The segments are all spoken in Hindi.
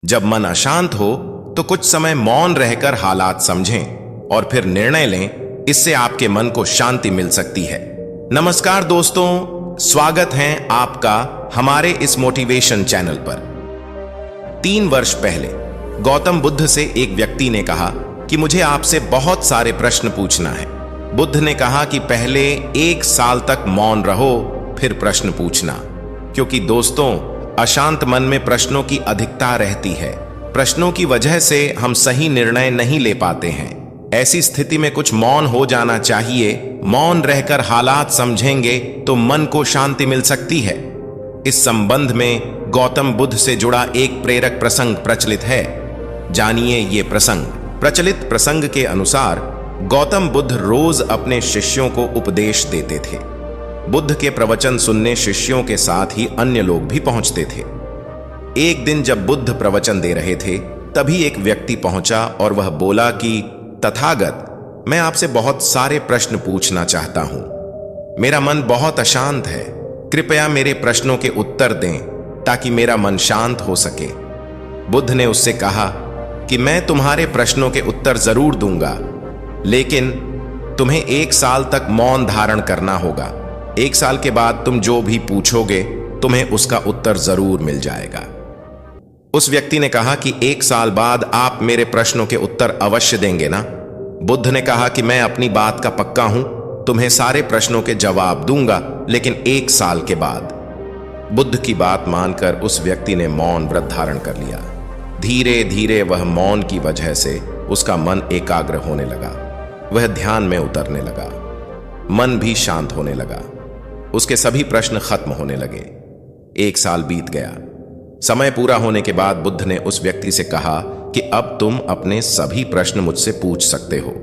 जब मन अशांत हो तो कुछ समय मौन रहकर हालात समझें और फिर निर्णय लें। इससे आपके मन को शांति मिल सकती है। नमस्कार दोस्तों, स्वागत है आपका हमारे इस मोटिवेशन चैनल पर। 3 वर्ष पहले गौतम बुद्ध से एक व्यक्ति ने कहा कि मुझे आपसे बहुत सारे प्रश्न पूछना है। बुद्ध ने कहा कि पहले 1 साल तक मौन रहो, फिर प्रश्न पूछना। क्योंकि दोस्तों, अशांत मन में प्रश्नों की अधिकता रहती है। प्रश्नों की वजह से हम सही निर्णय नहीं ले पाते हैं। ऐसी स्थिति में कुछ मौन हो जाना चाहिए। मौन रहकर हालात समझेंगे तो मन को शांति मिल सकती है। इस संबंध में गौतम बुद्ध से जुड़ा एक प्रेरक प्रसंग प्रचलित है। जानिए ये प्रसंग। प्रचलित प्रसंग के अनुसार गौतम बुद्ध रोज अपने शिष्यों को उपदेश देते थे। बुद्ध के प्रवचन सुनने शिष्यों के साथ ही अन्य लोग भी पहुंचते थे। एक दिन जब बुद्ध प्रवचन दे रहे थे, तभी एक व्यक्ति पहुंचा और वह बोला कि तथागत, मैं आपसे बहुत सारे प्रश्न पूछना चाहता हूं। मेरा मन बहुत अशांत है। कृपया मेरे प्रश्नों के उत्तर दें ताकि मेरा मन शांत हो सके। बुद्ध ने उससे कहा कि मैं तुम्हारे प्रश्नों के उत्तर जरूर दूंगा, लेकिन तुम्हें 1 साल तक मौन धारण करना होगा। 1 साल के बाद तुम जो भी पूछोगे, तुम्हें उसका उत्तर जरूर मिल जाएगा। उस व्यक्ति ने कहा कि 1 साल बाद आप मेरे प्रश्नों के उत्तर अवश्य देंगे ना? बुद्ध ने कहा कि मैं अपनी बात का पक्का हूं, तुम्हें सारे प्रश्नों के जवाब दूंगा, लेकिन 1 साल के बाद। बुद्ध की बात मानकर उस व्यक्ति ने मौन व्रत धारण कर लिया। धीरे धीरे वह मौन की वजह से उसका मन एकाग्र होने लगा। वह ध्यान में उतरने लगा। मन भी शांत होने लगा। उसके सभी प्रश्न खत्म होने लगे। 1 साल बीत गया। समय पूरा होने के बाद बुद्ध ने उस व्यक्ति से कहा कि अब तुम अपने सभी प्रश्न मुझसे पूछ सकते हो।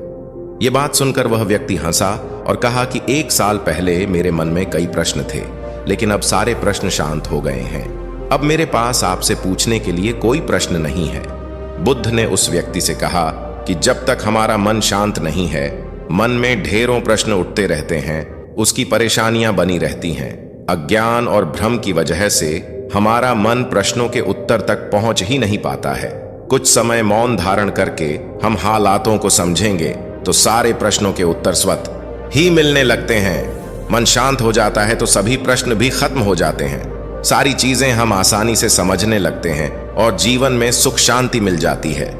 यह बात सुनकर वह व्यक्ति हंसा और कहा कि 1 साल पहले मेरे मन में कई प्रश्न थे, लेकिन अब सारे प्रश्न शांत हो गए हैं। अब मेरे पास आपसे पूछने के लिए कोई प्रश्न नहीं है। बुद्ध ने उस व्यक्ति से कहा कि जब तक हमारा मन शांत नहीं है, मन में ढेरों प्रश्न उठते रहते हैं, उसकी परेशानियां बनी रहती हैं। अज्ञान और भ्रम की वजह से हमारा मन प्रश्नों के उत्तर तक पहुंच ही नहीं पाता है। कुछ समय मौन धारण करके हम हालातों को समझेंगे तो सारे प्रश्नों के उत्तर स्वतः ही मिलने लगते हैं। मन शांत हो जाता है तो सभी प्रश्न भी खत्म हो जाते हैं। सारी चीजें हम आसानी से समझने लगते हैं और जीवन में सुख शांति मिल जाती है।